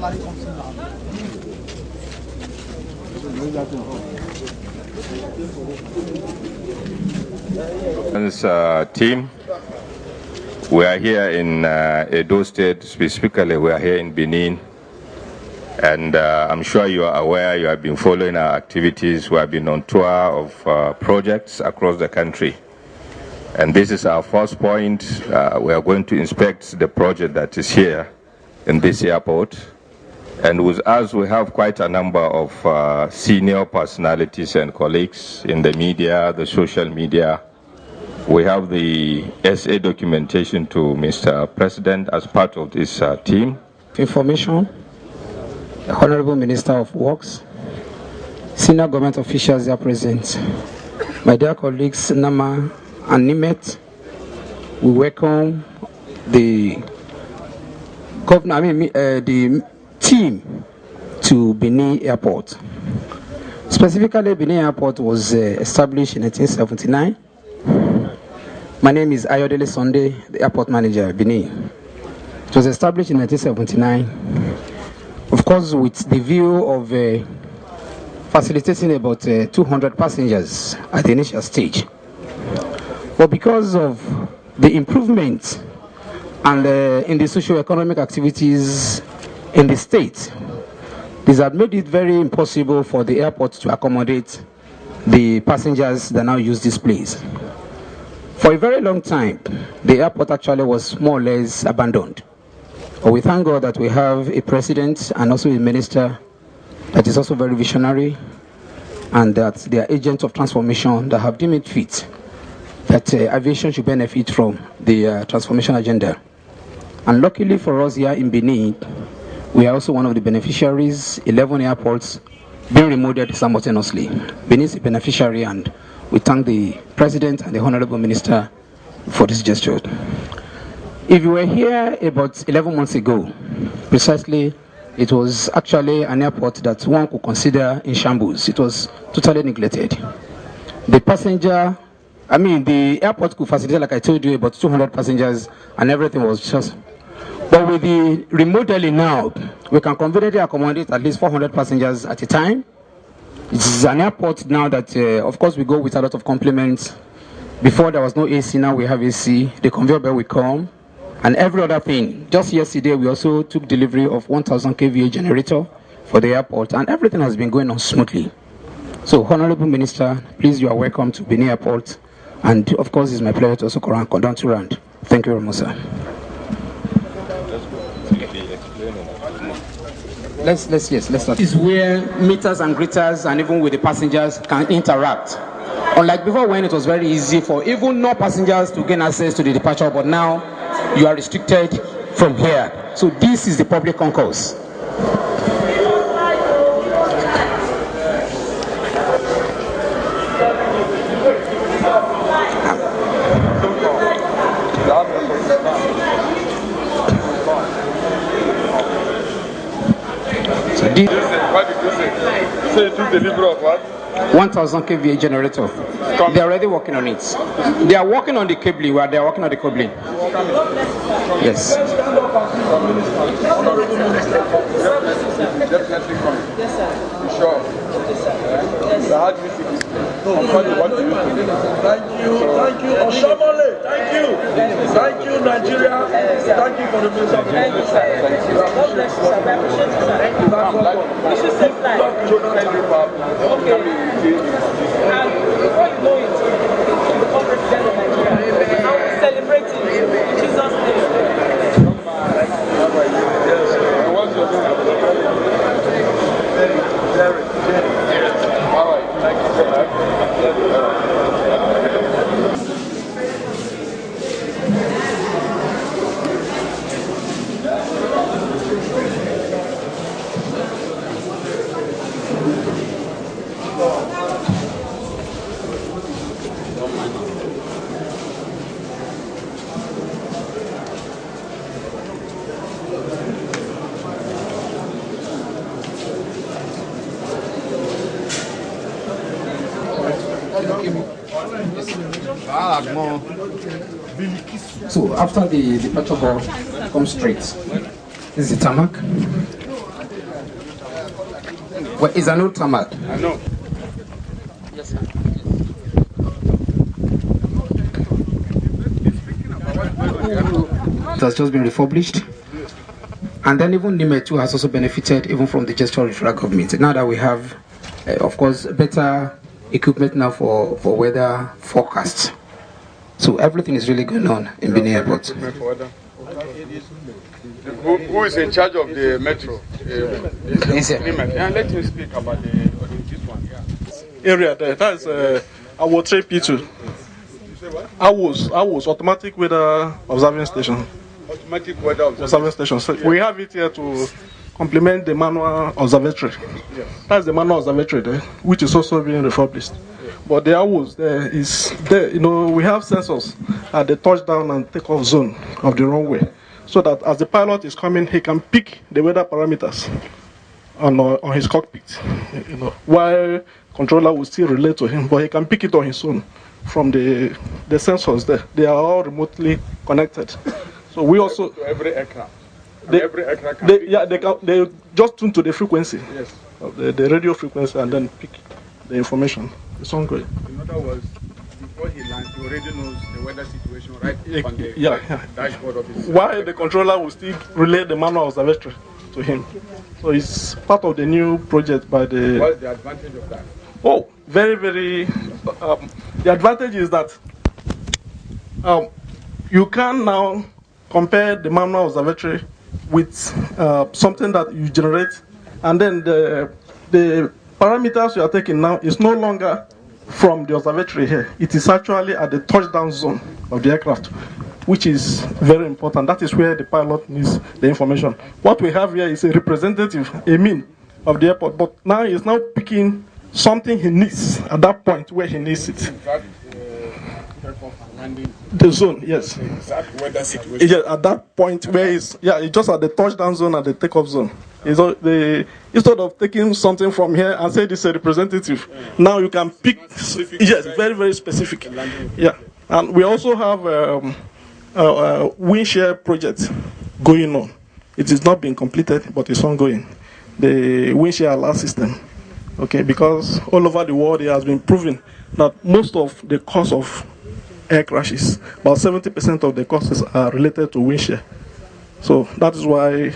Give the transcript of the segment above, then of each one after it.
Team, we are here in Edo State, specifically we are here in Benin, and I'm sure you are aware, you have been following our activities. We have been on tour of projects across the country, and this is our first point. We are going to inspect the project that is here in this airport, and with us we have quite a number of senior personalities and colleagues in the media, the social media. We have the SA documentation to Mr. President as part of this team. Information, the Honorable Minister of Works, senior government officials are present. My dear colleagues, Nama and Nimet, we welcome the governor, the team to Benin Airport. Specifically, Benin Airport was established in 1979. My name is Ayodele Sunday, the airport manager, Benin. It was established in 1979, of course, with the view of facilitating about 200 passengers at the initial stage. But because of the improvement and in the socio-economic activities in the state, this had made it very impossible for the airport to accommodate the passengers that now use this place. For a very long time, the airport actually was more or less abandoned. But we thank God that we have a president and also a minister that is also very visionary, and that they are agents of transformation that have deemed it fit that aviation should benefit from the transformation agenda. And luckily for us here in Benin, we are also one of the beneficiaries. 11 airports being remodeled simultaneously. Benin is a beneficiary, and we thank the President and the Honorable Minister for this gesture. If you were here about 11 months ago, precisely, it was actually an airport that one could consider in shambles. It was totally neglected. The airport could facilitate, like I told you, about 200 passengers, and everything was just... But with the remodeling now, we can conveniently accommodate at least 400 passengers at a time. It's an airport now that, of course, we go with a lot of compliments. Before there was no AC, now we have AC. The conveyor belt will come, and every other thing. Just yesterday, we also took delivery of 1,000 kVA generator for the airport, and everything has been going on smoothly. So, Honorable Minister, please, you are welcome to Benin Airport, and of course, it's my pleasure to also come down to round. Thank you very much, sir. Let's start. This is where meeters and greeters and even with the passengers can interact. Unlike before, when it was very easy for even non-passengers to gain access to the departure, but now you are restricted from here. So this is the public concourse. So you took delivery of what? 1,000 kVA generator. They're already working on it. They are working on the cabling. They are working on the cabling. Yes. Definitely coming. Yes, sir. Sure. Yes, sir. So how do you see this? Thank you, Oshamole. Thank you, Nigeria. Thank you for the minister. Thank you, sir. God bless you, sir. I appreciate you, sir. Thank you. You should say fly. Okay. And before you know it, you become president of Nigeria. I will be celebrating in Jesus' name. What's your name? Jerry. All right. Thank you so much. So after the departure hall, come straight. This is the tarmac. Well, it's an old tarmac. I know. Yes, sir. It has just been refurbished. And then even NIME too has also benefited even from the gesture of federal government. Now that we have, of course, better equipment now for weather forecasts. So everything is really going on in Benin Airport. Who is in charge of the metro? Yes, sir. Yeah, let him speak about this one. Area there. That is our 3P2. I was automatic weather observing station. Automatic weather Observing station. So we have it here to complement the manual observatory. Yes. That's the manual observatory there, which is also being refurbished. But the hours there is there. You know, we have sensors at the touchdown and takeoff zone of the runway, so that as the pilot is coming, he can pick the weather parameters on his cockpit. You know, while controller will still relate to him, but he can pick it on his own from the sensors there. They are all remotely connected. So we also to every aircraft. Every aircraft can they just tune to the frequency. Yes. Of the radio frequency and then pick the information. It's ongoing. In other words, before he lands, he already knows the weather situation right on the dashboard of his. While the controller will still relay the manual observatory to him. So it's part of the new project by the. What's the advantage of that? Oh, very, very. The advantage is that you can now compare the manual observatory with something that you generate, and then the parameters you are taking now is no longer from the observatory here. It is actually at the touchdown zone of the aircraft, which is very important. That is where the pilot needs the information. What we have here is a representative, a mean of the airport, but now he's now picking something he needs at that point where he needs it. The zone, yes. Exact weather situation. Yeah, at that point where it's just at the touchdown zone and the takeoff zone. Instead of taking something from here and say this is a representative, now you can pick. Yes, very, very specific. Yeah, and we also have a windshare project going on. It is not being completed, but it's ongoing. The windshare alert system. Okay, because all over the world it has been proven that most of the cause of air crashes, about 70% of the causes are related to windshare. So that is why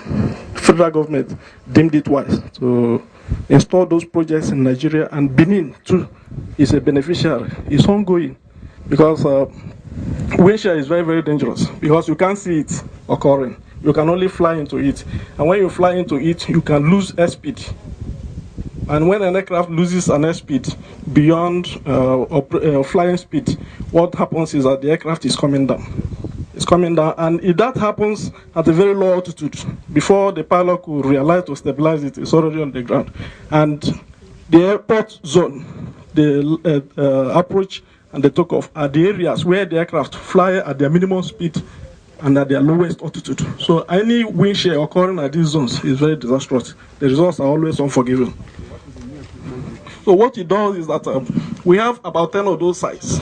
federal government deemed it wise to install those projects in Nigeria, and Benin too is a beneficiary. It's ongoing because windshare is very, very dangerous because you can't see it occurring. You can only fly into it, and when you fly into it, you can lose airspeed. And when an aircraft loses an airspeed beyond flying speed, what happens is that the aircraft is coming down. It's coming down, and if that happens at a very low altitude, before the pilot could realize to stabilize it, it's already on the ground. And the airport zone, the approach and the takeoff are the areas where the aircraft fly at their minimum speed and at their lowest altitude. So any wind shear occurring at these zones is very disastrous. The results are always unforgiving. So what it does is that we have about 10 of those sites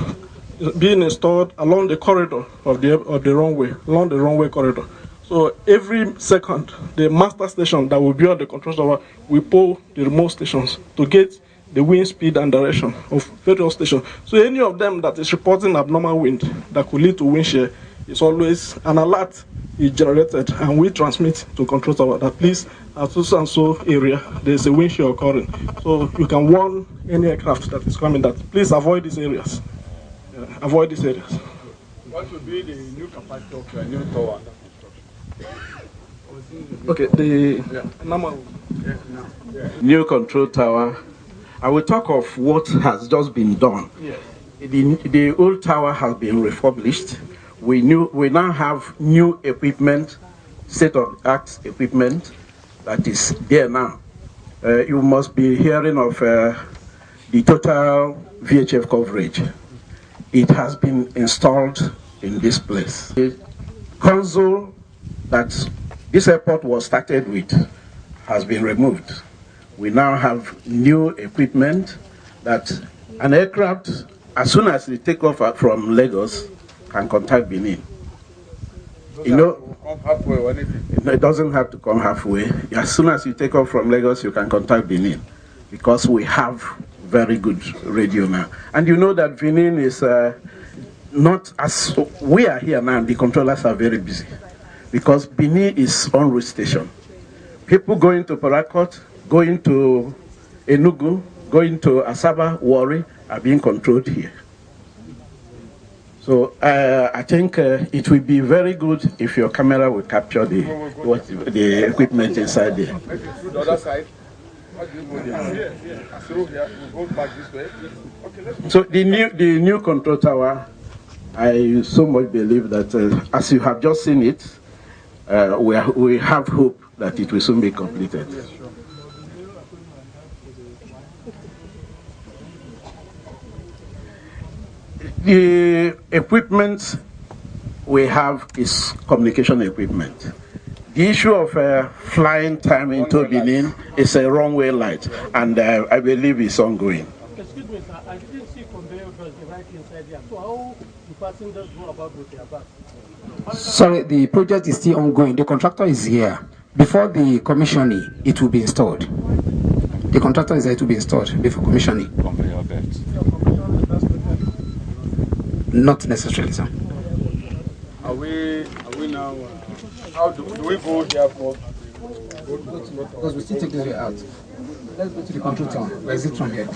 being installed along the corridor of the runway, along the runway corridor. So every second, the master station that will be on the control tower will pull the remote stations to get the wind speed and direction of various stations. So any of them that is reporting abnormal wind that could lead to wind shear, is always an alert is generated, and we transmit to control tower that please at so and so area there is a wind shear occurring. So you can warn any aircraft that is coming that please avoid these areas. Avoid these areas. What will be the new capacity of your new tower under construction? Okay, the new control tower. I will talk of what has just been done. Yes. The old tower has been refurbished. We now have new equipment, state-of-the-art equipment that is there now. You must be hearing of the total VHF coverage. It has been installed in this place. The console that this airport was started with has been removed. We now have new equipment that an aircraft, as soon as they take off from Lagos, can contact Benin. You know, come halfway or anything? it doesn't have to come halfway. As soon as you take off from Lagos, you can contact Benin. because we have very good radio now. And you know that Benin is not as we are here now, the controllers are very busy because Benin is on route station. People going to Parakot, going to Enugu, going to Asaba, Warri are being controlled here. So I think it will be very good if your camera will capture the equipment inside there. The other side. So we'll go back this way. Okay, so the new control tower, I so much believe that as you have just seen it, we have hope that it will soon be completed. Yes, sure. The equipment we have is communication equipment. The issue of flying time into Benin is a runway light, and I believe it's ongoing. Excuse me, sir, I didn't see conveyor belts right inside there. So how do passengers go about with their bags? Sorry, the project is still ongoing. The contractor is here. Before the commissioning, it will be installed. The contractor is there to be installed before commissioning. Conveyor belts. Not necessarily, sir. Are we now? How do we go there for? Because we still take this way out. Let's go to the control tower. Let's exit from here.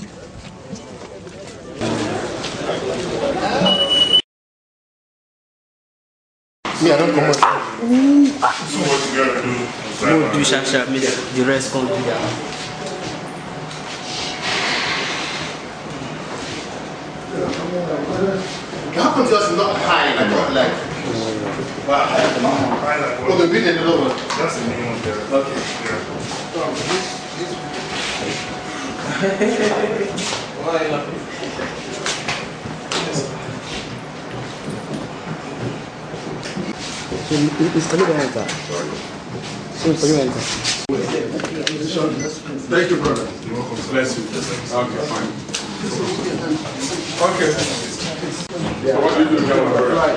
Me, I don't come out. So what you gotta do? We'll do sharp, me the rest can do that. How come yours is not high? Like what? Like higher than normal? High like what? Oh, the big and the low one. That's the main one there. Okay. Thank you, brother. You're welcome. Bless you. Okay, fine. Okay. So what do you do, brother?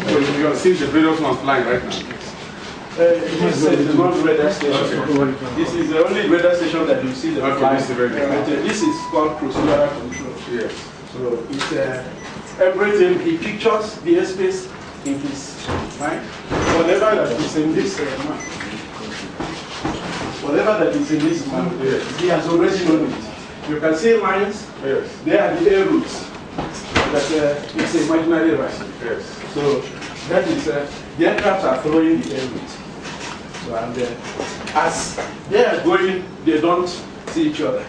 So you are seeing the previous one flying right now. This is one radar station. Okay. This is the only radar station that you see the Okay, this is very But, this is called procedural control. Yes. So it's everything. He pictures the airspace in his mind. Whatever that is in this map, whatever that is in this map, he has already known it. You can see lines. Yes. They are the air routes. That it's a imaginary line. Yes. So that is the aircraft are following the air route. So and as they are going, they don't see each other.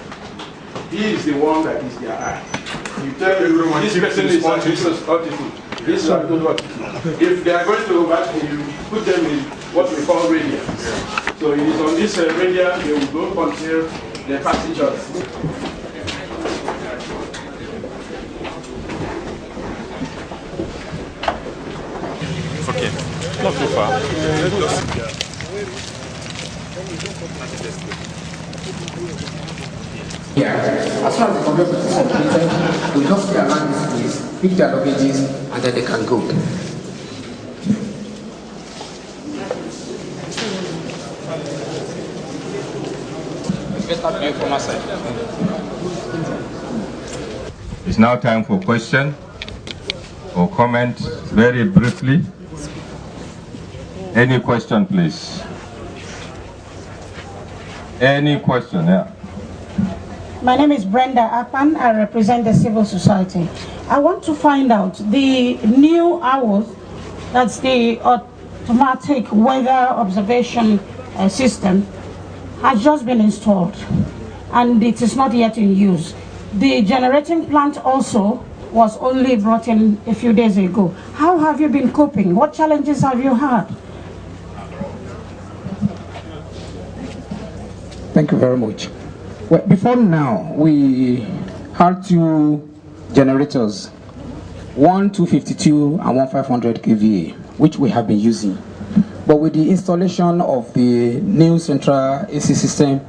He is the one that is their eye. You tell Everyone this keeps person his is altitude. This is good altitude. If they are going to go back, you put them in what we call radius. So it is on this radius they will go until they pass each other. Okay, not too far. Yeah. As far as the conveyor is completed, we just stay around this place, pick their luggages, and then they can go. It's now time for question or comment very briefly. Any question, please? Any question, yeah. My name is Brenda Apan. I represent the civil society. I want to find out the new hours, that's the automatic weather observation system, has just been installed and it is not yet in use. The generating plant also was only brought in a few days ago. How have you been coping? What challenges have you had? Thank you very much. Well, before now, we had two generators, one 252 and one 500 kVA, which we have been using. But with the installation of the new central AC system,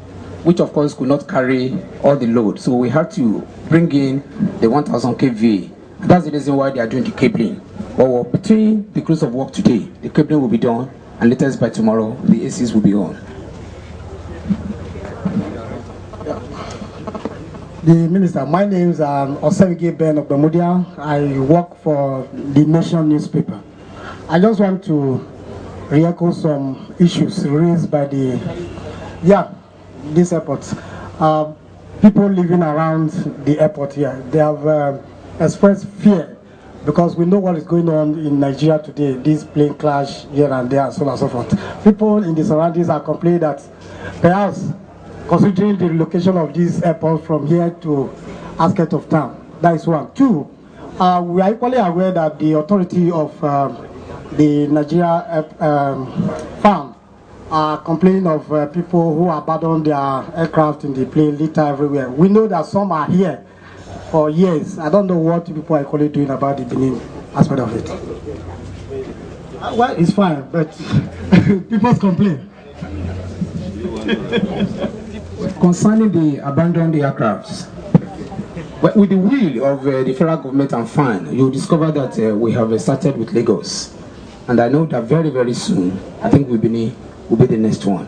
which of course could not carry all the load, so we had to bring in the 1000 kVA. And that's the reason why they are doing the cabling. But between the close of work today, the cabling will be done, and latest by tomorrow, the ACs will be on. The Minister, my name is Osevige Ben of Bermudia. I work for the Nation newspaper. I just want to re-echo some issues raised by this airport. People living around the airport here, they have expressed fear because we know what is going on in Nigeria today, this plane clash here and there and so on and so forth. People in the surroundings are complaining that perhaps considering the relocation of this airport from here to outskirts of town. That is one. Two, we are equally aware that the authority of the Nigeria farm are complaining of people who abandon their aircraft in the plane, litter everywhere. We know that some are here for years. I don't know what people are equally doing about the Benin aspect of it. Well, it's fine, but people complain. Concerning the abandoned aircrafts, with the will of the federal government and fine, you'll discover that we have started with Lagos. And I know that very, very soon, I think Benin will be the next one.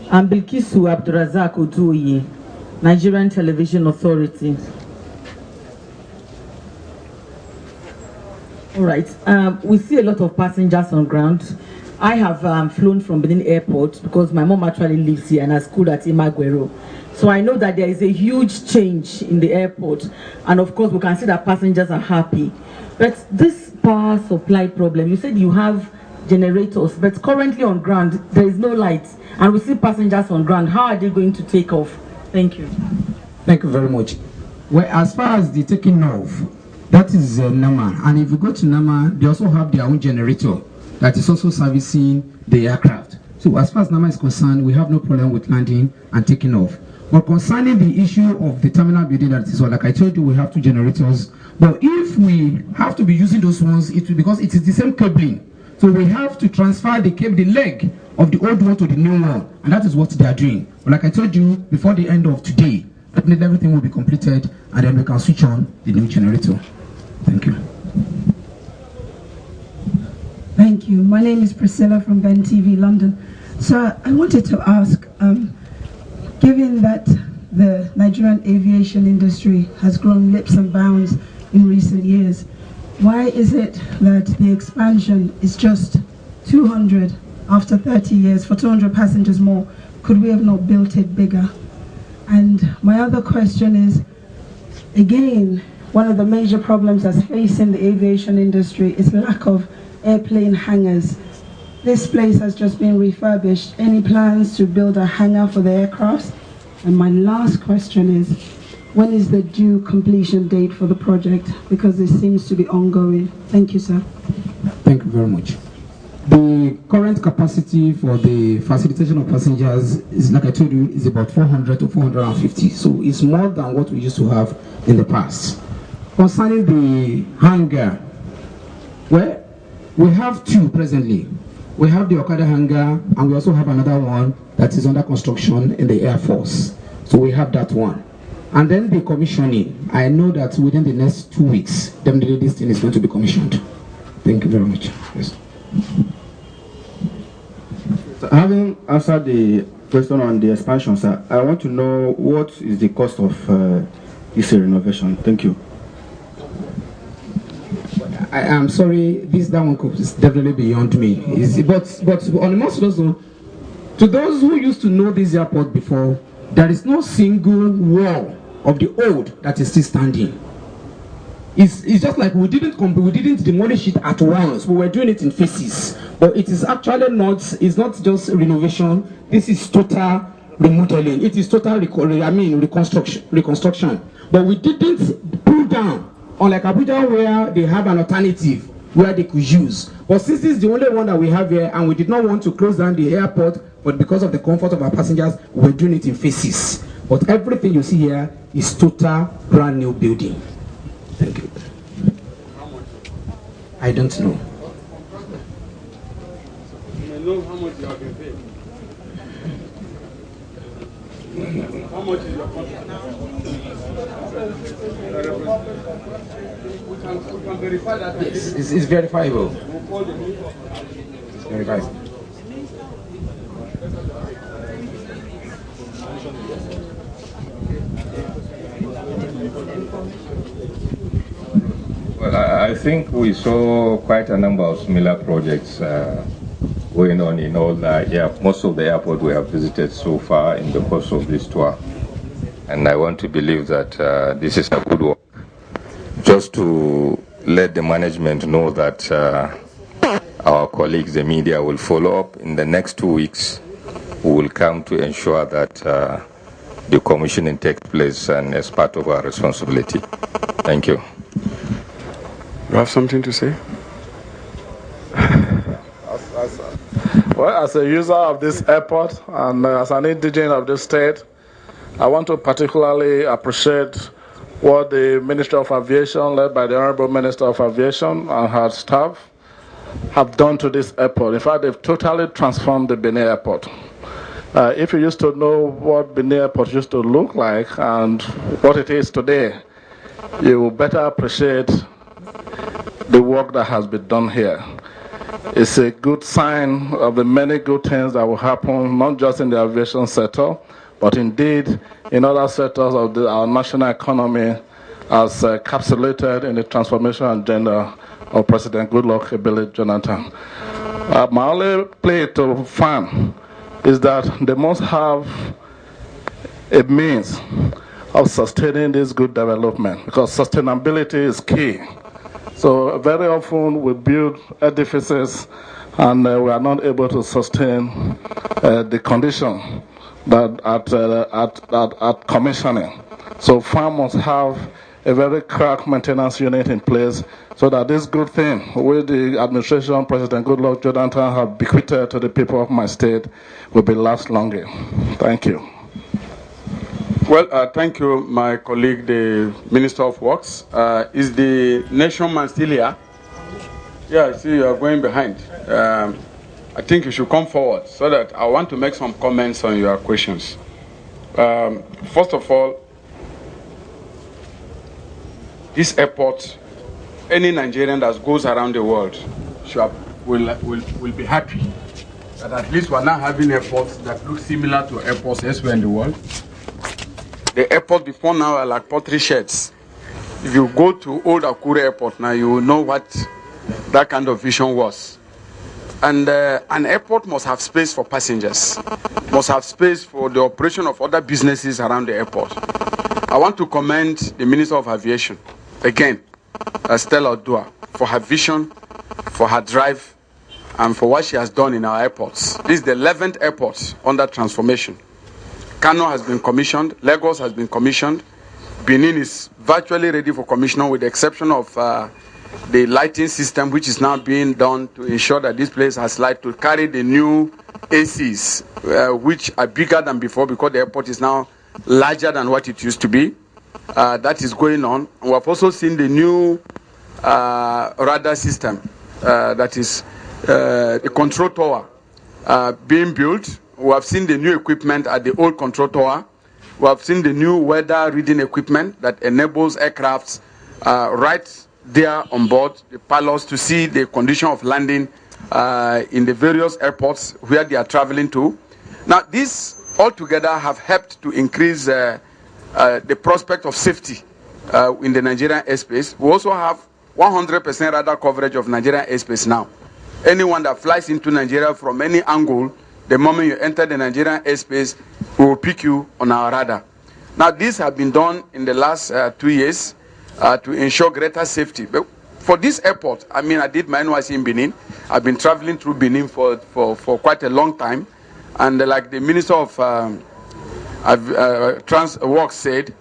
I'm Bilkisu Abdurazak Oduoye, Nigerian Television Authority. All right, we see a lot of passengers on ground. I have flown from Benin Airport because my mom actually lives here and has schooled at Imaguero. So I know that there is a huge change in the airport, and of course we can see that passengers are happy. But this power supply problem, you said you have generators, but currently on ground there is no light, and we see passengers on ground. How are they going to take off? Thank you. Thank you very much. Well, as far as the taking off, that is Nama, and if you go to Nama, they also have their own generator that is also servicing the aircraft. So as far as Nama is concerned, we have no problem with landing and taking off. But concerning the issue of the terminal building, that is, well, like I told you, we have 2 generators. But if we have to be using those ones, it will, because it is the same cabling. So we have to transfer the cable, the leg of the old one to the new one, and that is what they are doing. But like I told you, before the end of today, definitely everything will be completed, and then we can switch on the new generator. Thank you. Thank you. My name is Priscilla from Ben TV London. So I wanted to ask, given that the Nigerian aviation industry has grown leaps and bounds in recent years, why is it that the expansion is just 200 after 30 years for 200 passengers more? Could we have not built it bigger? And my other question is, again, one of the major problems that's facing the aviation industry is lack of airplane hangars. This place has just been refurbished. Any plans to build a hangar for the aircrafts? And my last question is, when is the due completion date for the project? Because it seems to be ongoing. Thank you, sir. Thank you very much. The current capacity for the facilitation of passengers is, like I told you, is about 400 to 450. So it's more than what we used to have in the past. Concerning the hangar, well, we have 2 presently. We have the Okada hangar, and we also have another one that is under construction in the Air Force. So we have that one. And then the commissioning. I know that within the next 2 weeks, definitely this thing is going to be commissioned. Thank you very much. Yes. So having answered the question on the expansion, sir, I want to know what is the cost of this renovation. Thank you. I am sorry, that one is definitely beyond me. But on the most also, to those who used to know this airport before, there is no single wall of the old that is still standing. It's just like we didn't demolish it at once. We were doing it in phases. But it is actually not, it's not just renovation. This is total remodeling. It is total reconstruction. But we didn't pull down, unlike Abuja where they have an alternative where they could use. But since this is the only one that we have here, and we did not want to close down the airport, but because of the comfort of our passengers, we're doing it in phases. But everything you see here is total brand new building. Thank you. I don't know. I know how much you have been paid. How much is your contract? We can verify that. Yes, it's verifiable. It's verifiable. Well, I think we saw quite a number of similar projects going on in all most of the airports we have visited so far in the course of this tour. And I want to believe that this is a good work. Just to let the management know that our colleagues, the media, will follow up in the next 2 weeks. We will come to ensure that the commissioning takes place and as part of our responsibility. Thank you. You have something to say? Well, as a user of this airport and as an indigenous of this state, I want to particularly appreciate what the Ministry of Aviation, led by the Honorable Minister of Aviation and her staff, have done to this airport. In fact, they've totally transformed the Benin airport. If you used to know what Benin airport used to look like and what it is today, you will better appreciate the work that has been done here. It's a good sign of the many good things that will happen, not just in the aviation sector, but indeed in other sectors of our national economy, as encapsulated in the transformation agenda of President Goodluck Ebele Jonathan. My only plea to FAN is that they must have a means of sustaining this good development, because sustainability is key. So very often we build edifices and we are not able to sustain the condition that at commissioning. So FAN must have a very crack maintenance unit in place so that this good thing with the administration President Goodluck Jonathan have bequeathed to the people of my state will be last longer. Thank you. Well, thank you, my colleague, the Minister of Works. Is the nation man still here? Yeah, I see you are going behind. I think you should come forward so that I want to make some comments on your questions. First of all, this airport, any Nigerian that goes around the world will be happy that at least we're now having airports that look similar to airports elsewhere in the world. The airport before now are like pottery sheds. If you go to old Akure Airport now, you will know what that kind of vision was. And an airport must have space for passengers, must have space for the operation of other businesses around the airport. I want to commend the Minister of Aviation, again, Stella Odua, for her vision, for her drive, and for what she has done in our airports. This is the 11th airport under transformation. Kano has been commissioned, Lagos has been commissioned, Benin is virtually ready for commissioning with the exception of the lighting system, which is now being done to ensure that this place has light to carry the new ACs, which are bigger than before because the airport is now larger than what it used to be. That is going on. And we have also seen the new radar system, that is the control tower being built. We have seen the new equipment at the old control tower. We have seen the new weather reading equipment that enables aircrafts right there on board, the pilots to see the condition of landing in the various airports where they are traveling to. Now, these altogether have helped to increase the prospect of safety in the Nigerian airspace. We also have 100% radar coverage of Nigerian airspace now. Anyone that flies into Nigeria from any angle, the moment you enter the Nigerian airspace, we will pick you on our radar. Now, these have been done in the last 2 years to ensure greater safety. But for this airport, I mean, I did my NYC in Benin. I've been traveling through Benin for quite a long time. And like the Minister of Works said,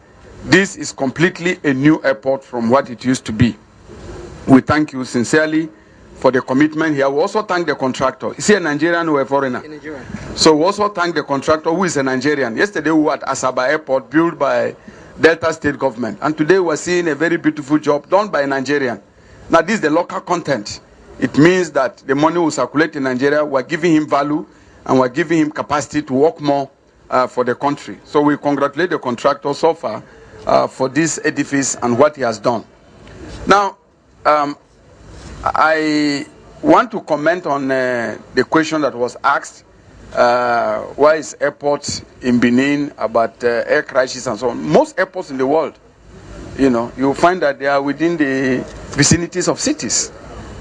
this is completely a new airport from what it used to be. We thank you sincerely for the commitment here. We also thank the contractor. Is he a Nigerian or a foreigner? A Nigerian. So we also thank the contractor who is a Nigerian. Yesterday we were at Asaba Airport, built by Delta State government. And today we're seeing a very beautiful job done by a Nigerian. Now this is the local content. It means that the money will circulate in Nigeria. We're giving him value and we're giving him capacity to work more for the country. So we congratulate the contractor so far for this edifice and what he has done. Now, I want to comment on the question that was asked. Why is airports in Benin about air crashes and so on? Most airports in the world you'll find that they are within the vicinities of cities.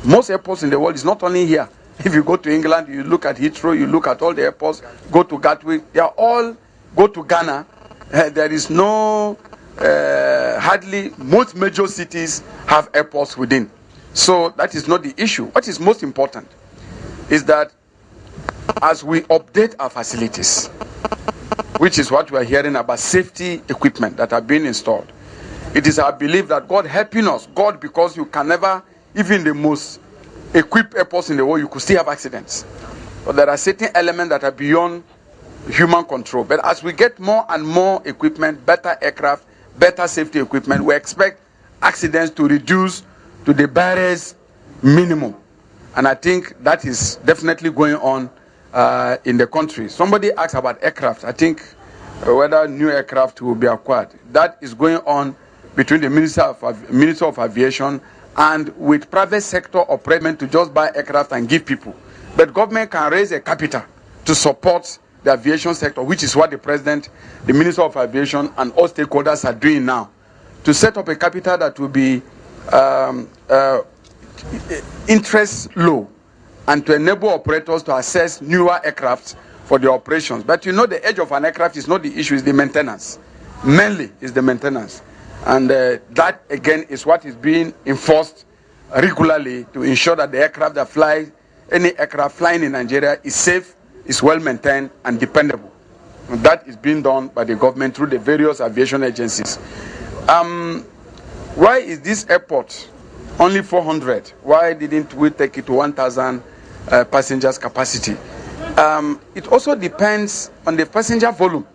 Most airports in the world is not only here. If you go to England, you look at Heathrow, you look at all the airports, go to Gatwick, they are all, go to Ghana, there is no, hardly, most major cities have airports within. So that is not the issue. What is most important is that as we update our facilities, which is what we are hearing about safety equipment that are being installed, it is our belief that God helping us, God, because you can never, even the most equipped airports in the world, you could still have accidents. But there are certain elements that are beyond human control. But as we get more and more equipment, better aircraft, better safety equipment, we expect accidents to reduce to the barest minimum. And I think that is definitely going on in the country. Somebody asked about aircraft. I think whether new aircraft will be acquired. That is going on between the Minister of Aviation and with private sector operators to just buy aircraft and give people. But government can raise a capital to support the aviation sector, which is what the President, the Minister of Aviation, and all stakeholders are doing now, to set up a capital that will be interest low and to enable operators to access newer aircraft for the operations. But the age of an aircraft is not the issue, it's the maintenance. Mainly is the maintenance. And that, again, is what is being enforced regularly to ensure that the aircraft that fly, any aircraft flying in Nigeria is safe, is well maintained, and dependable. And that is being done by the government through the various aviation agencies. Why is this airport only 400? Why didn't we take it to 1,000 passengers capacity? It also depends on the passenger volume.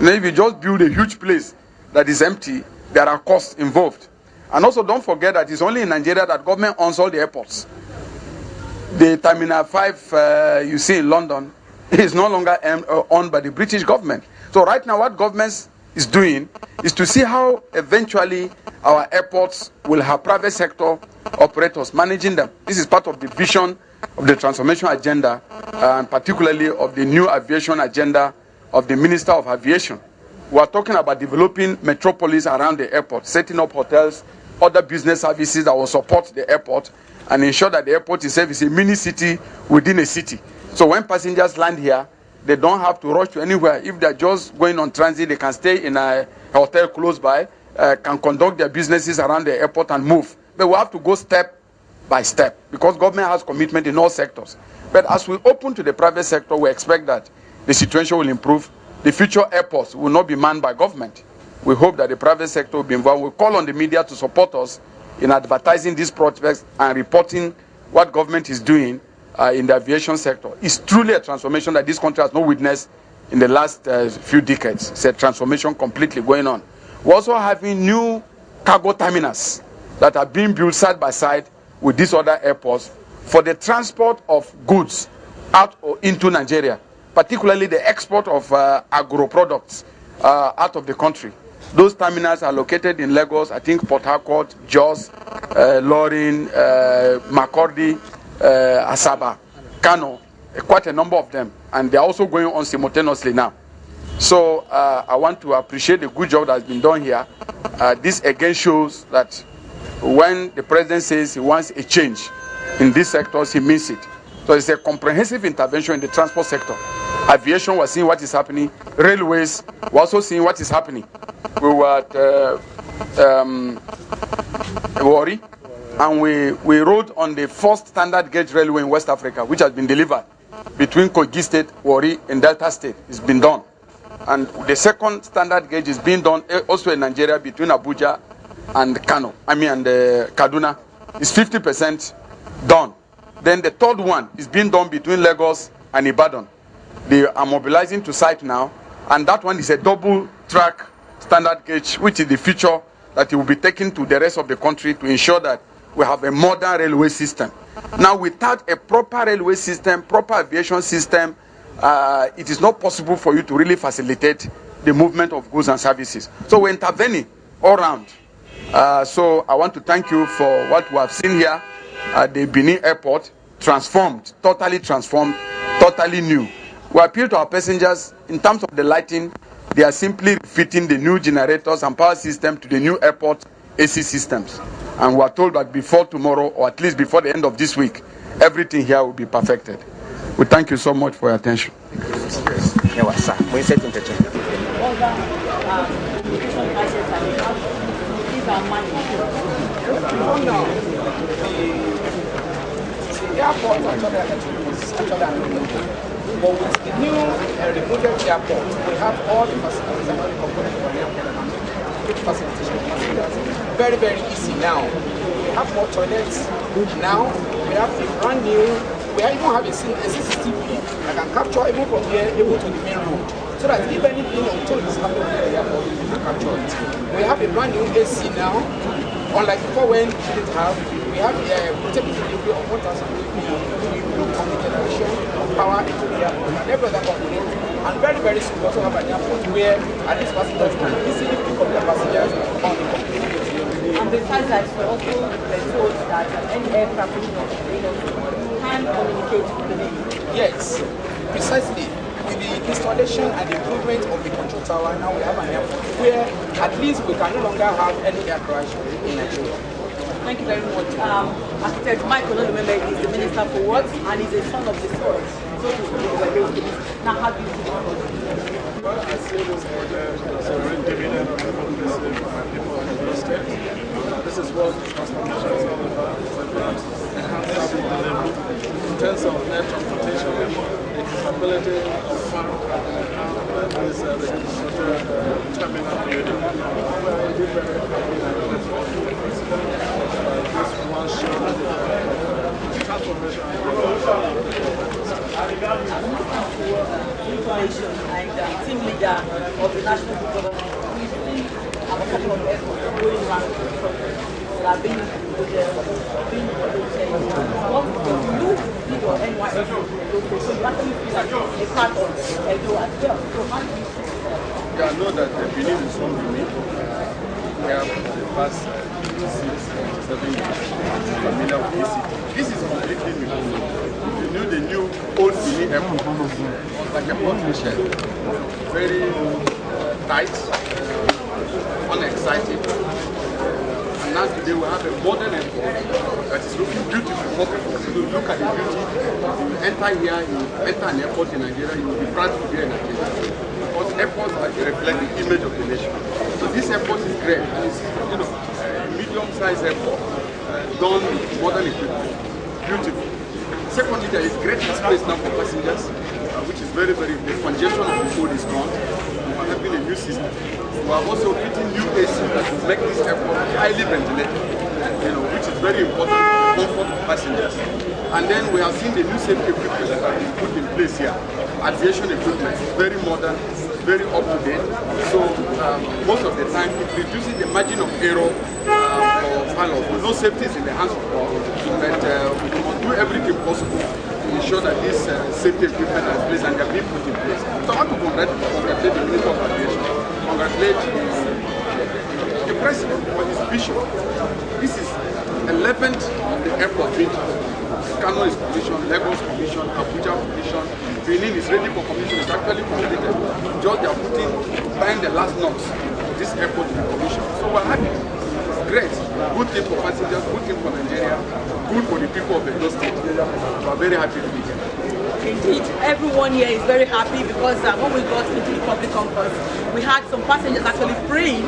If you just build a huge place that is empty, there are costs involved. And also don't forget that it's only in Nigeria that government owns all the airports. The Terminal 5 you see in London is no longer owned by the British government. So right now what government is doing is to see how eventually our airports will have private sector operators managing them. This is part of the vision of the transformation agenda, and particularly of the new aviation agenda of the Minister of Aviation. We are talking about developing metropolis around the airport, setting up hotels, other business services that will support the airport and ensure that the airport itself is a mini city within a city. So when passengers land here, they don't have to rush to anywhere. If they're just going on transit, they can stay in a hotel close by, can conduct their businesses around the airport and move. But we have to go step by step because government has commitment in all sectors. But as we open to the private sector, we expect that the situation will improve. The future airports will not be manned by government. We hope that the private sector will be involved. We call on the media to support us in advertising these prospects and reporting what government is doing in the aviation sector. It's truly a transformation that this country has not witnessed in the last few decades. It's a transformation completely going on. We're also having new cargo terminals that are being built side by side with these other airports for the transport of goods out or into Nigeria, particularly the export of agro products out of the country. Those terminals are located in Lagos, I think Port Harcourt, Jos, Lorin, Makurdi, Asaba, Kano, quite a number of them. And they're also going on simultaneously now. So I want to appreciate the good job that's been done here. This again shows that when the president says he wants a change in these sectors, he means it. So it's a comprehensive intervention in the transport sector. Aviation, we're seeing what is happening. Railways, we're also seeing what is happening. We were at Warri, and we rode on the first standard gauge railway in West Africa, which has been delivered between Kogi State, Warri, and Delta State. It's been done. And the second standard gauge is being done also in Nigeria between Abuja and Kano. And Kaduna. It's 50% done. Then the third one is being done between Lagos and Ibadan. They are mobilizing to site now, and that one is a double track standard gauge, which is the feature that it will be taken to the rest of the country to ensure that we have a modern railway system. Now, without a proper railway system, proper aviation system, it is not possible for you to really facilitate the movement of goods and services. So we're intervening all around. So I want to thank you for what we have seen here at the Benin airport, transformed, totally new. We appeal to our passengers in terms of the lighting, They are simply fitting the new generators and power system to the new airport AC systems. And we are told that before tomorrow, or at least before the end of this week, everything here will be perfected. We thank you so much for your attention. But with the new remodeled airport, we have all the facilities and all the components for the airport. Facilitation very, very easy now. We have more toilets. Now we have a brand new, we even have a CCTV that can capture even from here, even to the main road. So that if anything untold is happening at the airport, we can capture it. We have a brand new AC now, unlike before when we didn't have. We have a portable delivery of 1,000 on the generation of power into the airport and every other component. And very, very soon we also have an airport where at least passengers can easily pick up their passengers on the component. And besides that, we also were told that any aircraft can communicate with the Navy. Yes, precisely. With the installation and improvement of the control tower, now we have an airport where at least we can no longer have any air crash in Nigeria. Thank you very much. Architect Michael Olumembe is the Minister for Works and is a son of the soil. So now how do you see the project? Well, I see this project as a real dividend of democracy for my people of the state. This is what transformation is all about. It's about enhancing delivery in terms of net transportation, the capability of farm and this terminal building. Well, we did very happy this one shows transformation. Information and team leader of the national government have a couple of efforts going around the project that are being what you did your NYS, so you actually feel like a part of EDO as well. So how do you see that? Yeah, I know that the Benin is home to me. We have for the past 7 years familiar with this city. This is completely new. The new old Benin airport, like a portrait, very tight, unexciting. And now today we have a modern airport that is looking beautiful for people to look at the beauty. You enter here, you enter an airport in Nigeria, you will be proud to be in Nigeria. Because airports reflect the image of the nation. So this airport is great. It's, a medium-sized airport, done with modern equipment, beautiful. Secondly, there is great space now for passengers, which is very, very, the congestion of the road is gone. We are having a new system. We are also fitting new AC that will make this airport highly ventilated, which is very important for the comfort of passengers. And then we have seen the new safety equipment that have been put in place here. Aviation equipment is very modern, very up to date. So most of the time it reduces the margin of error for pilots. We know safety is in the hands of God, but we must do everything possible to ensure that this safety equipment is placed and they are being put in place. So I want to congratulate the Minister of Aviation, congratulate the President for his vision. This is 11th of the airport being Kano is commissioned, Lagos commissioned, Abuja commissioned, Benin is ready for commission, it's actually completed. Just they are buying the last knocks for this airport to be commissioned. So we're happy. It's great. Good thing for passengers, good thing for Nigeria, good for the people of the state. We're very happy to be here. Indeed, everyone here is very happy because when we got into the public concourse, we had some passengers actually praying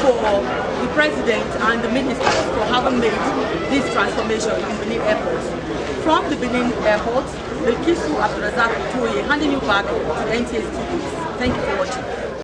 for the president and the ministers for having made this transformation in Benin Airport. From the Benin Airport, Belkisu Abdurazak Toye handing you back to the NTA studios. Thank you for watching.